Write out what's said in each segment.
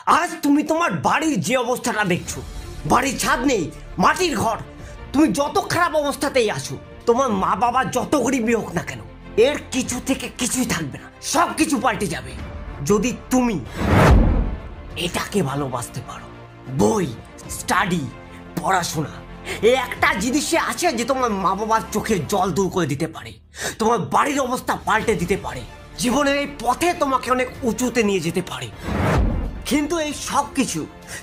আজ তুমি তোমার বাড়ির যে অবস্থাটা দেখছো, বাড়ির ছাদ নেই, মাটির ঘর, তুমি যত খারাপ অবস্থাতেই আসো, তোমার মা বাবা যত গরিবই হোক না কেন, এর কিছু থেকে কিছুই থাকবে না, সব কিছু পাল্টে যাবে যদি তুমি এটাকে ভালোবাসতে পারো। বই, স্টাডি, পড়াশোনা, এই একটা জিনিসে আছে যে তোমার মা বাবার চোখের জল দূর করে দিতে পারে, তোমার বাড়ির অবস্থা পাল্টে দিতে পারে, জীবনের এই পথে তোমাকে অনেক উঁচুতে নিয়ে যেতে পারে। কিন্তু এই সব কিছু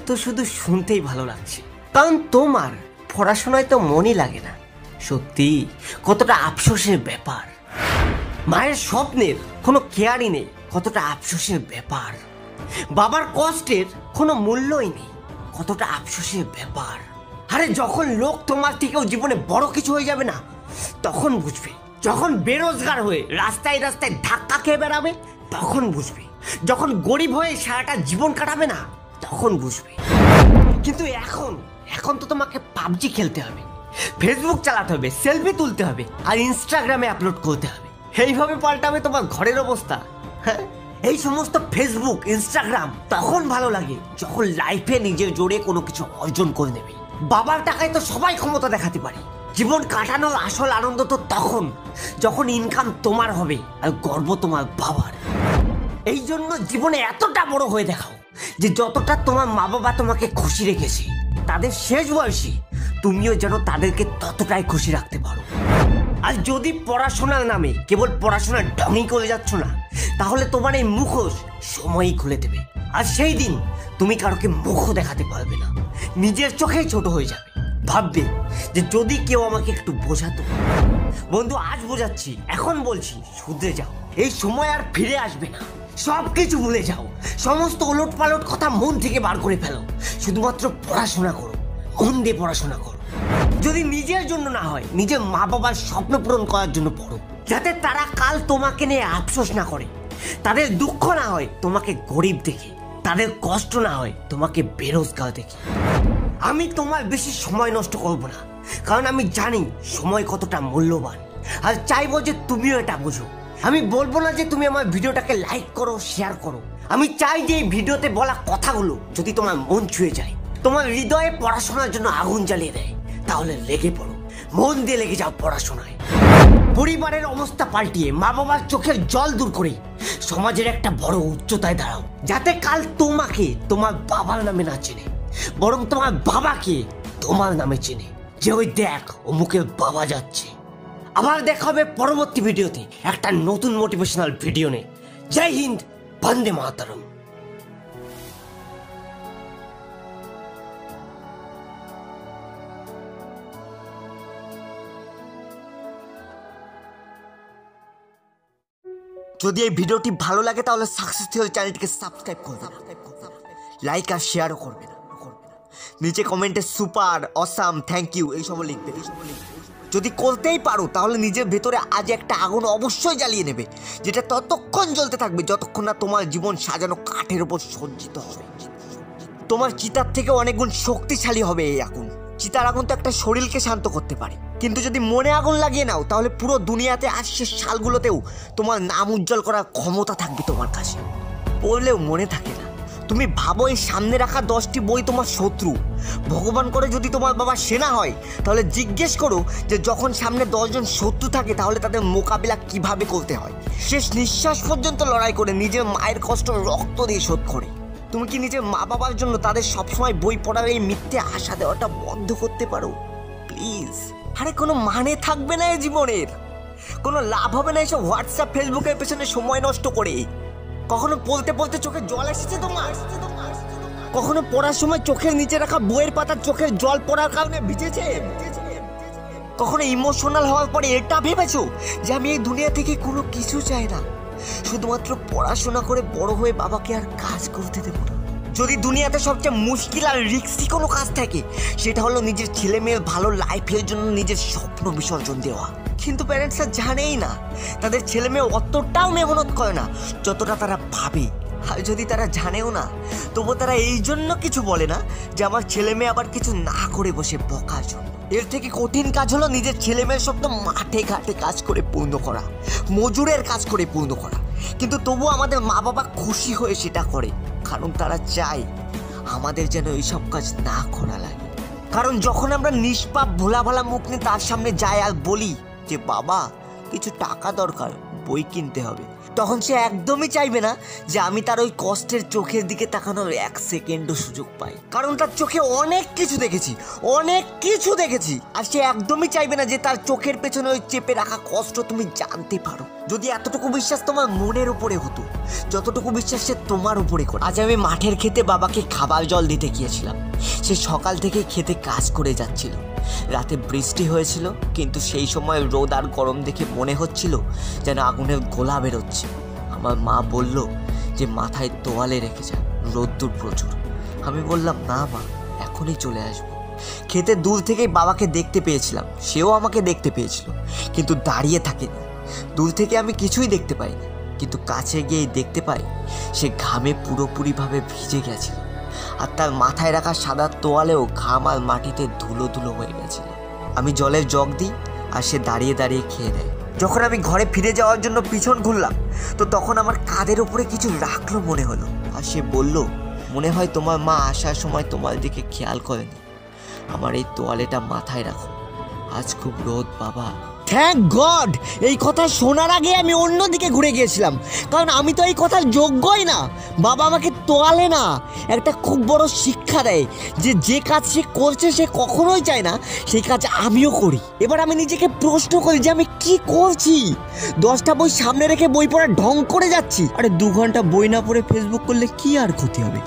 তো শুধু শুনতেই ভালো লাগছে, কারণ তোমার পড়াশোনায় তো মনই লাগে না। সত্যি কতটা আফসোসের ব্যাপার। মায়ের স্বপ্নের কোনো কেয়ারই নেই, কতটা আফসোসের ব্যাপার। বাবার কষ্টের কোনো মূল্যই নেই, কতটা আফসোসের ব্যাপার। আরে যখন লোক তোমার থেকেও জীবনে বড় কিছু হয়ে যাবে না, তখন বুঝবে। যখন বেরোজগার হয়ে রাস্তায় রাস্তায় ধাক্কা খেয়ে বেড়াবে, তখন বুঝবে। যখন গরিব হয়ে সারাটা জীবন কাটাবে না, তখন বুঝবে। কিন্তু এখন তো তোমাকে পাবজি খেলতে হবে, ফেসবুক চালাতে হবে, সেলফি তুলতে হবে, আর ইনস্টাগ্রামে আপলোড করতে হবে। এইভাবে পাল্টাবে তোমার ঘরের অবস্থা। হ্যাঁ, এই সমস্ত ফেসবুক, ইনস্টাগ্রাম তখন ভালো লাগে যখন লাইফে নিজের জোরে কোনো কিছু অর্জন করে নেবে। বাবার টাকায় তো সবাই ক্ষমতা দেখাতে পারে। জীবন কাটানোর আসল আনন্দ তো তখন যখন ইনকাম তোমার হবে আর গর্ব তোমার বাবার। এই জন্য জীবনে এতটা বড় হয়ে দেখাও যে যতটা তোমার মা বাবা তোমাকে খুশি রেখেছে, তাদের শেষ বয়সে তুমিও যেন তাদেরকে ততটাই খুশি রাখতে পারো। আর যদি পড়াশোনার নামে কেবল পড়াশোনার ঢঙই করে যাচ্ছ না, তাহলে তোমার এই মুখোশ সময়ই খুলে দেবে। আর সেই দিন তুমি কারোকে মুখও দেখাতে পারবে না, নিজের চোখেই ছোট হয়ে যাবে। ভাববে যে যদি কেউ আমাকে একটু বোঝাতো। বন্ধু, আজ বোঝাচ্ছি, এখন বলছি, শুধরে যাও। এই সময় আর ফিরে আসবে না। সব কিছু ভুলে যাও, সমস্ত ওলট পালট কথা মন থেকে বার করে ফেলো। শুধুমাত্র পড়াশোনা করো, মন দিয়ে পড়াশোনা করো। যদি নিজের জন্য না হয়, নিজের মা বাবার স্বপ্ন পূরণ করার জন্য পড়ো, যাতে তারা কাল তোমাকে নিয়ে আফসোস না করে, তাদের দুঃখ না হয় তোমাকে গরিব দেখে, তাদের কষ্ট না হয় তোমাকে বেরোজগার দেখে। আমি তোমার বেশি সময় নষ্ট করব না, কারণ আমি জানি সময় কতটা মূল্যবান, আর চাইবো যে তুমিও এটা বুঝো। আমি বলবো না যে তুমি আমার ভিডিওটাকে লাইক করো, শেয়ার করো। আমি চাই যে এই ভিডিওতে বলা কথাগুলো যদি তোমার মন ছুঁয়ে যায়, তোমার হৃদয়ে পড়াশোনার জন্য আগুন জ্বালিয়ে দেয়, তাহলে লেগে পড়ো, মন দিয়ে লেগে যাও পড়াশোনায়। পরিবারের অবস্থা পাল্টিয়ে মা বাবার চোখের জল দূর করে সমাজের একটা বড় উচ্চতায় দাঁড়াও, যাতে কাল তোমাকে তোমার বাবার নামে না চেনে, বরং তোমার বাবাকে তোমার নামে চেনে, যে ওই দেখ অমুকের বাবা যাচ্ছে। আবার দেখা হবে পরবর্তী ভিডিওতে একটা নতুন মোটিভেশনাল ভিডিও নিয়ে। জয় হিন্দ, বন্দে মাতরম। যদি এই ভিডিওটি ভালো লাগে তাহলে সাকসেসফুল চ্যানেলটিকে সাবস্ক্রাইব করবে, লাইক আর শেয়ারও করবে না। নিচে কমেন্টে সুপার, অসাম, থ্যাংক ইউ এইসব লিখবে। যদি করতেই পারো তাহলে নিজের ভেতরে আজ একটা আগুন অবশ্যই জ্বালিয়ে নেবে, যেটা ততক্ষণ জ্বলতে থাকবে যতক্ষণ না তোমার জীবন সাজানো কাঠের উপর সজ্জিত হবে। তোমার চিতার থেকে অনেক গুণ শক্তিশালী হবে এই আগুন। চিতার আগুন তো একটা শরীরকে শান্ত করতে পারে, কিন্তু যদি মনে আগুন লাগিয়ে নাও তাহলে পুরো দুনিয়াতে আসছে সালগুলোতেও তোমার নাম উজ্জ্বল করার ক্ষমতা থাকবে তোমার কাছে। পড়লেও মনে থাকে না। তুমি ভাবো এই সামনে রাখা 10টি বই তোমার শত্রু। ভগবান করে যদি তোমার বাবা সেনা হয়, তাহলে জিজ্ঞেস করো যে যখন সামনে 10 জন শত্রু থাকে তাহলে তাদের মোকাবিলা কিভাবে করতে হয়। শেষ নিঃশ্বাস পর্যন্ত লড়াই করে নিজের মায়ের কষ্ট রক্ত দিয়ে শোধ করে। তুমি কি নিজের মা বাবার জন্য তাদের সবসময় বই পড়ার এই মিথ্যে আশা দেওয়াটা বন্ধ করতে পারো প্লিজ? আরে কোনো মানে থাকবে না এই জীবনের, কোনো লাভ হবে না এসব হোয়াটসঅ্যাপ ফেসবুকের পেছনে সময় নষ্ট করে। কখনো বলতে বলতে চোখে জল এসেছে তোমার? কখনো পড়ার সময় চোখের নিচে রাখা বইয়ের পাতার চোখের জল পড়ার কারণে ভিজেছে? কখনো ইমোশনাল হওয়ার পরে এটা ভেবেছো যে আমি এই দুনিয়া থেকে কোনো কিছু চাই না, শুধুমাত্র পড়াশোনা করে বড় হয়ে বাবাকে আর কাজ করতে দেবো না? যদি দুনিয়াতে সবচেয়ে মুশকিল আর রিস্কি কোনো কাজ থাকে, সেটা হলো নিজের ছেলে মেয়ের ভালো লাইফের জন্য নিজের স্বপ্ন বিসর্জন দেওয়া। কিন্তু প্যারেন্টসরা জানেই না তাদের ছেলে মেয়ে অতটাও মেহনত করে না যতটা তারা ভাবে। আর যদি তারা জানেও না, তবু তারা এই জন্য কিছু বলে না যে আমার ছেলে মেয়ে আবার কিছু না করে বসে বকার জন্য। এর থেকে কঠিন কাজ হলো নিজের ছেলে মেয়ের স্বপ্ন মাঠে ঘাটে কাজ করে পূর্ণ করা, মজুরের কাজ করে পূর্ণ করা। কিন্তু তবু আমাদের মা বাবা খুশি হয়ে সেটা করে, কারণ তারা চায় আমাদের যেন এইসব কাজ না করা লাগে। কারণ যখন আমরা নিষ্পাপ ভোলা ভালা মুখ নিয়ে তার সামনে যাই আর বলি যে বাবা কিছু টাকা দরকার, বই কিনতে হবে, তখন সে একদমই চাইবে না যে আমি তার ওই কষ্টের চোখের দিকে তাকানোর 1 সেকেন্ডও সুযোগ পাই, কারণ তার চোখে অনেক কিছু দেখেছি, আর সে একদমই চাইবে না যে তার চোখের পেছনে ওই চেপে রাখা কষ্ট তুমি জানতে পারো। যদি এতটুকু বিশ্বাস তোমার মনের উপরে হতো যতটুকু বিশ্বাস সে তোমার উপরে করে। আজ আমি মাঠের খেতে বাবাকে খাবার জল দিতে গিয়েছিলাম। সে সকাল থেকে খেতে কাজ করে যাচ্ছিল। রাতে বৃষ্টি হয়েছিল, কিন্তু সেই সময় রোদ আর গরম দেখে মনে হচ্ছিল যেন আগুনের গোলা বেরোচ্ছে। আমার মা বলল যে মাথায় তোয়ালে রেখে যা, রোদ্দুর প্রচুর। আমি বললাম না মা, এখনই চলে আসবো। খেতে দূর থেকেই বাবাকে দেখতে পেয়েছিলাম, সেও আমাকে দেখতে পেয়েছিল, কিন্তু দাঁড়িয়ে থাকেনি। দূর থেকে আমি কিছুই দেখতে পাইনি, কিন্তু কাছে গিয়েই দেখতে পাই সে ঘামে পুরোপুরিভাবে ভিজে গেছিল, আর তার মাথায় রাখা সাদা তোয়ালেও ঘাম আর মাটিতে ধুলো ধুলো হয়ে গেছিল। আমি জলের জগ দিই আর সে দাঁড়িয়ে দাঁড়িয়ে খেয়ে দেয়। যখন আমি ঘরে ফিরে যাওয়ার জন্য পিছন ঘুরলাম, তো তখন আমার কাঁধের উপরে কিছু রাখলো মনে হলো, আর সে বলল মনে হয় তোমার মা আসার সময় তোমার দিকে খেয়াল করেনি, আমার এই তোয়ালেটা মাথায় রাখো, আজ খুব রোদ বাবা। থ্যাংক গড, এই কথা শোনার আগে আমি অন্যদিকে ঘুরে গিয়েছিলাম, কারণ আমি তো এই কথার যোগ্যই না। বাবা আমাকে তোয়ালে না, একটা খুব বড় শিক্ষা দেয় যে কাজ সে করছে সে কখনোই চায় না সেই কাজ আমিও করি। এবার আমি নিজেকে প্রশ্ন করি যে আমি কি করছি। 10টা বই সামনে রেখে বই পড়ার ঢং করে যাচ্ছি। আরে 2 ঘন্টা বই না পড়ে ফেসবুক করলে কি আর ক্ষতি হবে?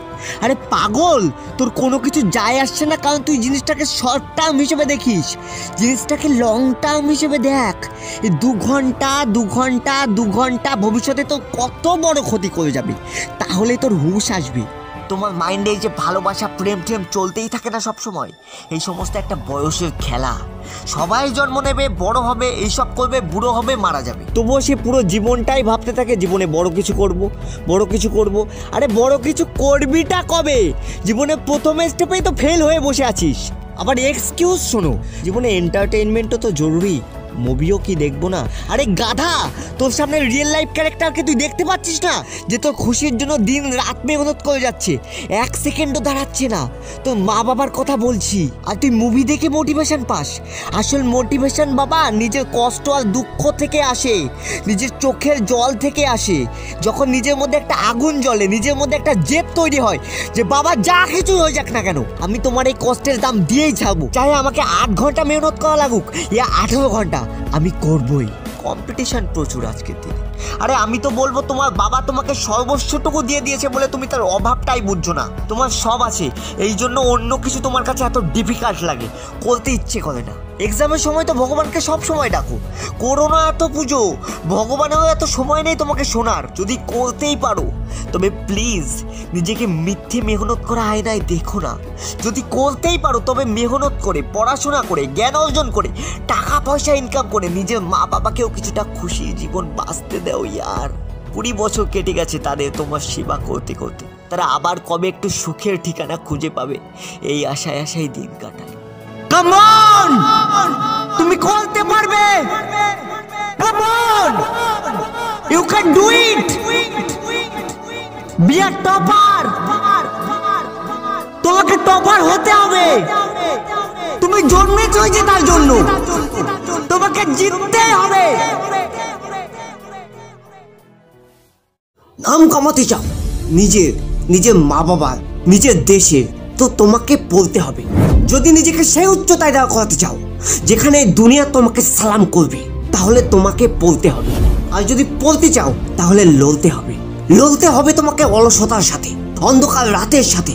আরে পাগল, তোর কোনো কিছু যায় আসছে না, কারণ তুই জিনিসটাকে শর্ট টার্ম হিসেবে দেখিস, জিনিসটাকে লং টার্ম হিসেবে দেখ। এই 2 ঘন্টা ভবিষ্যতে তোর কত বড় ক্ষতি করে যাবে, তাহলে তোর হুঁশ আসবে। তোমার মাইন্ডে এই যে ভালোবাসা প্রেম চলতেই থাকে না সব সময়, এই সমস্ত একটা বয়সের খেলা। সবাই জন্ম নেবে, বড় হবে, এইসব করবে, বুড়ো হবে, মারা যাবে, তবুও সে পুরো জীবনটাই ভাবতে থাকে জীবনে বড় কিছু করব। আরে বড় কিছু করবিটা কবে? জীবনে প্রথম স্টেপেই তো ফেল হয়ে বসে আছিস। আবার এক্সকিউজ শোনো, জীবনে এন্টারটেইনমেন্টও তো জরুরি, মুভিও কি দেখবো না? আরে গাধা, তোর সামনে রিয়েল লাইফ ক্যারেক্টারকে তুই দেখতে পাচ্ছিস না যে তোর খুশির জন্য দিন রাত মেহনত করে যাচ্ছে, 1 সেকেন্ডও দাঁড়াচ্ছে না। তোর মা বাবার কথা বলছি, আর তুই মুভি দেখে মোটিভেশন পাস। আসল মোটিভেশন বাবা নিজের কষ্ট আর দুঃখ থেকে আসে, নিজের চোখের জল থেকে আসে। যখন নিজের মধ্যে একটা আগুন জ্বলে, নিজের মধ্যে একটা জেদ তৈরি হয় যে বাবা যা কিছু হয়ে যাক না কেন, আমি তোমার এই কষ্টের দাম দিয়েই ছাড়বো, চাই আমাকে 8 ঘন্টা মেহনত করা লাগুক ইয়া 18 ঘন্টা, আমি করবই। কম্পিটিশন প্রচুর আজকের দিনে। আরে আমি তো বলবো তোমার বাবা তোমাকে সর্বস্বটুকু দিয়ে দিয়েছে বলে তুমি তার অভাবটাই বুঝছো না। তোমার সব আছে, এই জন্য অন্য কিছু তোমার কাছে এত ডিফিকাল্ট লাগে, করতে ইচ্ছে করে না। এক্সামের সময় তো ভগবানকে সব সময় ডাকো, করো না এত পুজো, ভগবানেরও এত সময় নেই তোমাকে শোনার। যদি করতেই পারো তবে প্লিজ নিজেকে মিথ্যে মেহনত করা আয়নায় দেখো না। যদি করতেই পারো তবে মেহনত করে, পড়াশোনা করে, জ্ঞান অর্জন করে, টাকা পয়সা ইনকাম করে নিজের মা বাবাকেও কিছুটা খুশি জীবন বাঁচতে দাও ইয়ার। 20 বছর কেটে গেছে তাদের তোমার সেবা করতে করতে, তারা আবার কবে একটু সুখের ঠিকানা খুঁজে পাবে এই আশায় দিন কাটায়। কাম অন, তুমি করতে পারবে, come on, you can do it, be a topper. তোমাকে টপার হতে হবে, তুমি জন্মেছ যে তার জন্য, তোমাকে জিততে হবে। নাম কামাতে চাও নিজের মা বাবার, নিজের দেশে, তো তোমাকে বলতে হবে। যদি নিজেকে সেই উচ্চতায় দাঁড় করাতে চাও যেখানে দুনিয়া তোমাকে সালাম করবে, তাহলে তোমাকে বলতে হবে। আর যদি বলতে চাও তাহলে লড়তে হবে তোমাকে অলসতার সাথে, অন্ধকার রাতের সাথে,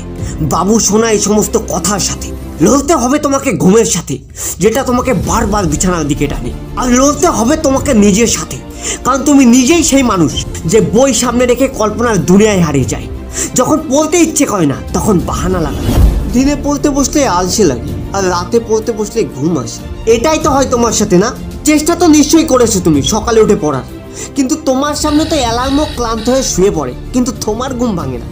বাবু সোনা এই সমস্ত কথার সাথে। লড়তে হবে তোমাকে ঘুমের সাথে, যেটা তোমাকে বারবার বিছানার দিকে টানে। আর লড়তে হবে তোমাকে নিজের সাথে, কারণ তুমি নিজেই সেই মানুষ যে বই সামনে রেখে কল্পনার দুনিয়ায় হারিয়ে যায়। যখন পড়তে ইচ্ছে করে না তখন বাহানা লাগায়। দিনে পড়তে বসলে আলসে লাগে, আর রাতে পড়তে বসলে ঘুম আসে। এটাই তো হয় তোমার সাথে না? চেষ্টা তো নিশ্চয়ই করেছো তুমি সকালে উঠে পড়ার, কিন্তু তোমার সামনে তো অ্যালার্মও ক্লান্ত হয়ে শুয়ে পড়ে, কিন্তু তোমার ঘুম ভাঙে না।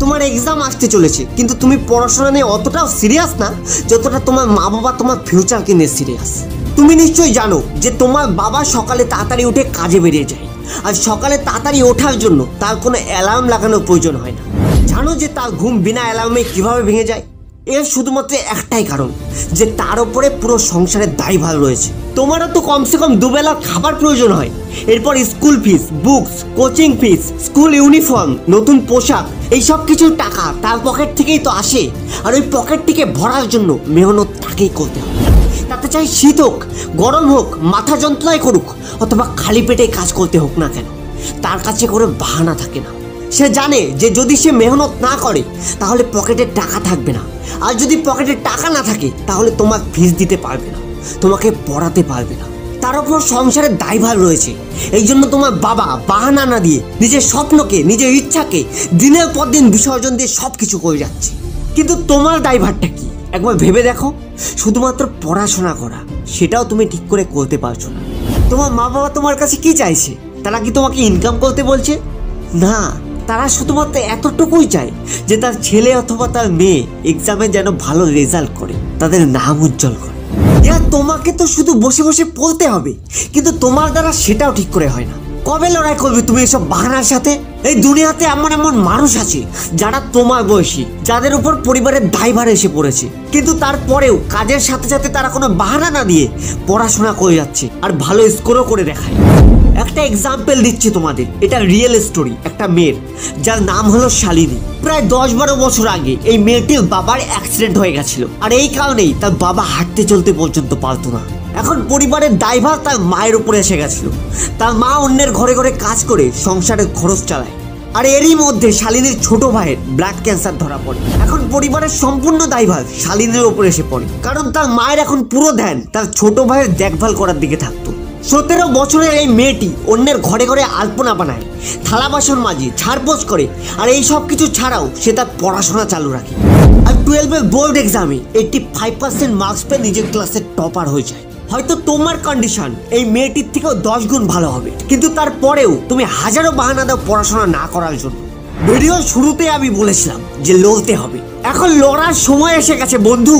তোমার এক্সাম আসতে চলেছে, কিন্তু তুমি পড়াশোনা নিয়ে অতটাও সিরিয়াস না যতটা তোমার মা বাবা তোমার ফিউচারকে নিয়ে সিরিয়াস। তুমি নিশ্চয়ই জানো যে তোমার বাবা সকালে তাড়াতাড়ি উঠে কাজে বেরিয়ে যায়, আর সকালে তাড়াতাড়ি ওঠার জন্য তার কোনো অ্যালার্ম লাগানোর প্রয়োজন হয় না। জানো যে তার ঘুম বিনা অ্যালার্মে কিভাবে ভেঙে যায়? এর শুধুমাত্র একটাই কারণ, যে তার উপরে পুরো সংসারের দায়ভার রয়েছে। তোমারও তো কমসে কম দুবেলা খাবার প্রয়োজন হয়, এরপর স্কুল ফিস, বুকস, কোচিং ফিস, স্কুল ইউনিফর্ম, নতুন পোশাক, এই সব কিছুর টাকা তার পকেট থেকেই তো আসে। আর ওই পকেটটিকে ভরার জন্য মেহনত তাকেই করতে হবে। তাতে চাই শীত হোক, গরম হোক, মাথা যন্ত্রণায় করুক, অথবা খালি পেটে কাজ করতে হোক না কেন, তার কাছে কোনো বাহানা থাকে না। সে জানে যে যদি সে মেহনত না করে তাহলে পকেটে টাকা থাকবে না, আর যদি পকেটে টাকা না থাকে তাহলে তোমার ফিস দিতে পারবে না, তোমাকে পড়াতে পারবে না। তার উপর সংসারের দায়ভার রয়েছে। এই জন্য তোমার বাবা বাহানা না দিয়ে নিজের স্বপ্নকে, নিজের ইচ্ছাকে দিনের পর দিন বিসর্জন দিয়ে সব কিছু করে যাচ্ছে। কিন্তু তোমার দায়ভারটা কি একবার ভেবে দেখো। শুধুমাত্র পড়াশোনা করা, সেটাও তুমি ঠিক করে করতে পারছো না। তোমার মা বাবা তোমার কাছে কি চাইছে? তারা কি তোমাকে ইনকাম করতে বলছে? না, তারা শুধুমাত্র এতটুকুই চায় যে তার ছেলে অথবা তার মেয়ে এক্সামে যেন ভালো রেজাল্ট করে, তাদের নাম উজ্জ্বল করে। তোমাকে তো শুধু বসে বসে পড়তে হবে, কিন্তু তোমার দ্বারা সেটাও ঠিক করে হয় না। কবে লড়াই করবে তুমি এসব বাহানার সাথে? এই দুনিয়াতে এমন এমন মানুষ আছে যারা তোমার বয়সী, যাদের উপর পরিবারের দায়ভার এসে পড়েছে, কিন্তু তারপরেও কাজের সাথে সাথে তারা কোনো বাহানা না দিয়ে পড়াশোনা করে যাচ্ছে আর ভালো স্কোরও করে দেখায়। একটা এক্সাম্পল দিচ্ছি তোমাদের, এটা রিয়েল স্টোরি একটা মেয়ের, যার নাম হলো শালিনী। প্রায় 10-12 বছর আগে এই মেয়েটির বাবার অ্যাক্সিডেন্ট হয়ে গেছিল, আর এই কারণেই তার বাবা হাঁটতে চলতে পর্যন্ত পারতো না। এখন পরিবারের দায়ভার তার মায়ের উপরে এসে গেছিল। তার মা অন্যের ঘরে ঘরে কাজ করে সংসারের খরচ চালায়, আর এরই মধ্যে শালিনীর ছোট ভাইয়ের ব্লাড ক্যান্সার ধরা পড়ে। এখন পরিবারের সম্পূর্ণ দায়ভার শালিনীর উপরে এসে পড়ে, কারণ তার মায়ের এখন পুরো ধ্যান তার ছোট ভাইয়ের দেখভাল করার দিকে থাকতো। 17 বছরের এই মেয়েটি অন্যের ঘরে ঘরে আলপনা বানায়, থালা বাসন মাজে, ঝাড়পোছ করে, আর এই সব কিছু ছাড়াও সে তার পড়াশোনা চালু রাখে। আর 12-এর বোর্ড এক্সামে 85% মার্কস পেয়ে নিজের ক্লাসের টপার হয়ে যায়। হয়তো তোমার কন্ডিশন এই মেয়েটির থেকেও 10 গুণ ভালো হবে, কিন্তু তারপরেও তুমি হাজারো বাহানা দাও পড়াশোনা না করার জন্য। ভিডিওর শুরুতে আমি বলেছিলাম যে লড়তে হবে, এখন লড়ার সময় এসে গেছে বন্ধু।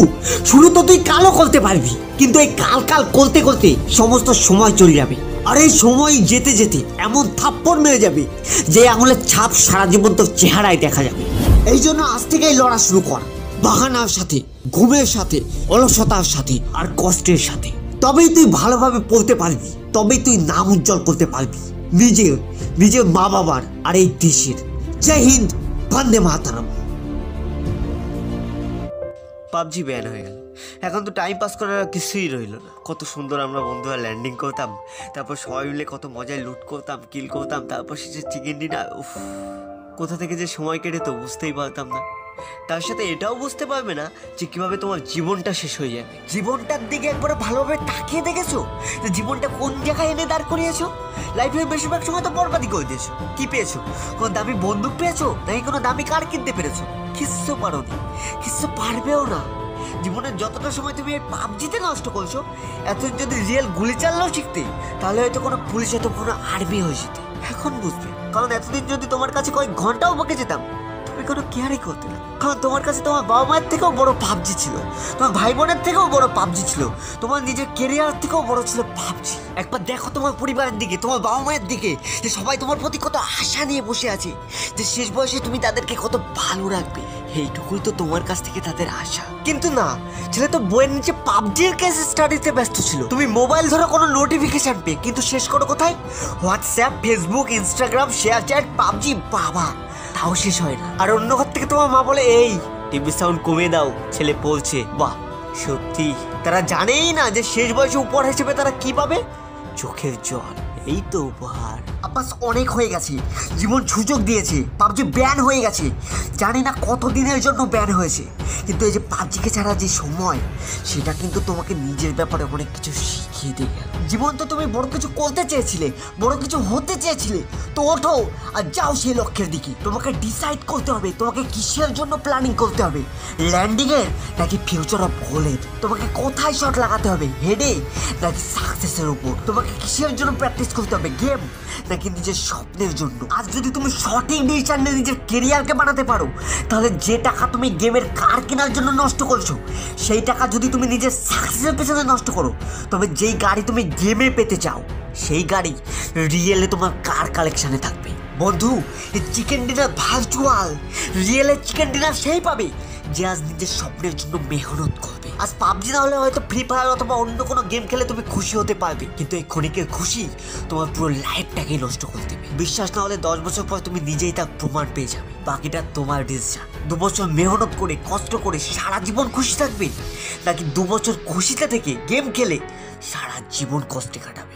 শুরু তো তুই কালও করতে পারবি, কিন্তু এই কাল কাল করতে করতে সমস্ত সময় চলে যাবে, আর এই সময় যেতে যেতে এমন থাপ্পড় মেরে যাবে যে আঙুলের ছাপ সারা জীবন তোর চেহারায় দেখা যাবে। এই জন্য আজ থেকেই লড়া শুরু কর, বাহানার সাথে, ঘুমের সাথে, অলসতার সাথে, আর কষ্টের সাথে। তবেই তুই ভালোভাবে পড়তে পারবি, তবেই তুই নাম উজ্জ্বল করতে পারবি নিজের মা বাবার আর এই দেশের। জয় হিন্দ, বন্দে মাতরম। পাবজি ব্যান হয়ে গেল, এখন তো টাইম পাস করার কিছুই রইল না। কত সুন্দর আমরা বন্ধুরা ল্যান্ডিং করতাম, তারপর সবাই মিলে কত মজায় লুট করতাম, কিল করতাম, তারপর সে চিকেন ডিনার। উফ, কোথা থেকে যে সময় কেটে তো বুঝতেই পারতাম না। তার সাথে এটাও বুঝতে পারবে না যে কিভাবে তোমার জীবনটা শেষ হয়ে যাবে। জীবনটার দিকে একবার ভালোভাবে তাকিয়ে দেখেছো যে জীবনটা কোন জায়গায় এনে দাঁড় করিয়েছো? লাইফের বেশিরভাগ সময় তো বরবাদি করে দিয়েছো। কি পেয়েছো? কোনো দামি বন্দুক পেয়েছো, নাকি কোনো দামি কার কিনতে পেরেছো? কিচ্ছু পারোনি, কিচ্ছু পারবেও না। জীবনের যতটা সময় তুমি এই পাবজিতে নষ্ট করছো, এতদিন যদি রিয়েল গুলি চালানো শিখতে, তাহলে হয়তো কোনো পুলিশ, হয়তো কোনো আর্মি হয়ে যেতে। এখন বুঝবে, কারণ এতদিন যদি তোমার কাছে কয়েক ঘন্টাও বকে যেতাম, তুমি কোনো কেয়ারই করতে না। কারণ তোমার কাছে তোমার বাবা মায়ের থেকেও বড় পাবজি ছিল, তোমার ভাই বোনের থেকেও বড় পাবজি ছিল, তোমার নিজের কেরিয়ার থেকেও বড় ছিল পাবজি। একবার দেখো তোমার পরিবারের দিকে, তোমার বাবা মায়ের দিকে, যে সবাই তোমার প্রতি কত আশা নিয়ে বসে আছে, যে শেষ বয়সে তুমি তাদেরকে কত ভালো রাখবে। এইটুকুই তো তোমার কাছ থেকে তাদের আশা। কিন্তু না, ছেলে তো বইয়ের নিচে পাবজির কেস স্টাডিতে ব্যস্ত ছিল। তুমি মোবাইল ধরো কোনো নোটিফিকেশন পেয়ে, কিন্তু শেষ করো কোথায়? WhatsApp, Facebook, Instagram, share chat, PUBG. বাবা, তাও শেষ হয় না। আর অন্য ঘর থেকে তোমার মা বলে, এই টিভি সাউন্ড কমিয়ে দাও, ছেলে পড়ছে। বাহ, সত্যি তারা জানেই না যে শেষ বয়সে উপহার হিসেবে তারা কি পাবে? চোখের জল। এই তো উপহার। আব্বাস, অনেক হয়ে গেছে, জীবন সুযোগ দিয়েছে, পাবজি ব্যান হয়ে গেছে। জানি না কত দিনের জন্য ব্যান হয়েছে, কিন্তু এই যে পাবজিকে ছাড়া যে সময়, সেটা কিন্তু তোমাকে নিজের ব্যাপারে অনেক কিছু শিখিয়ে দেবে। জীবন তো তুমি বড় কিছু করতে চেয়েছিলে, বড় কিছু হতে চেয়েছিলে, তো ওঠো আর যাও সেই লক্ষ্যের দিকে। তোমাকে ডিসাইড করতে হবে তোমাকে কিসের জন্য প্ল্যানিং করতে হবে, ল্যান্ডিংয়ের নাকি ফিউচার অফ গোলের। তোমাকে কোথায় শট লাগাতে হবে, হেডে নাকি সাকসেসের উপর। তোমাকে কিসের জন্য প্র্যাকটিস করতে হবে, গেম নাকি নাকি নিজের স্বপ্নের জন্য। আজ যদি তুমি সঠিক ডিসিশন নিয়ে নিজের কেরিয়ারকে বানাতে পারো, তাহলে যে টাকা তুমি গেমের কার কেনার জন্য নষ্ট করছো, সেই টাকা যদি তুমি নিজের সাকসেসের পেছনে নষ্ট করো, তবে যেই গাড়ি তুমি গেমে পেতে চাও, সেই গাড়ি রিয়েলে তোমার কার কালেকশানে থাকবে। বন্ধু, এই চিকেন ডিনার ভার্চুয়াল, রিয়েলে চিকেন ডিনার সেই পাবে যে আজ নিজের স্বপ্নের জন্য মেহনত করবে। আজ পাবজি না হলে হয়তো ফ্রি ফায়ার অথবা অন্য কোনো গেম খেলে তুমি খুশি হতে পারবে, কিন্তু এই ক্ষণিকের খুশি তোমার পুরো লাইফটাকেই নষ্ট করে দেবে। বিশ্বাস না হলে 10 বছর পর তুমি নিজেই তার প্রমাণ পেয়ে যাবে। বাকিটা তোমার ডিসিশন। 2 বছর মেহনত করে কষ্ট করে সারা জীবন খুশি থাকবে, নাকি 2 বছর খুশিতে থেকে গেম খেলে সারা জীবন কষ্টে কাটাবে।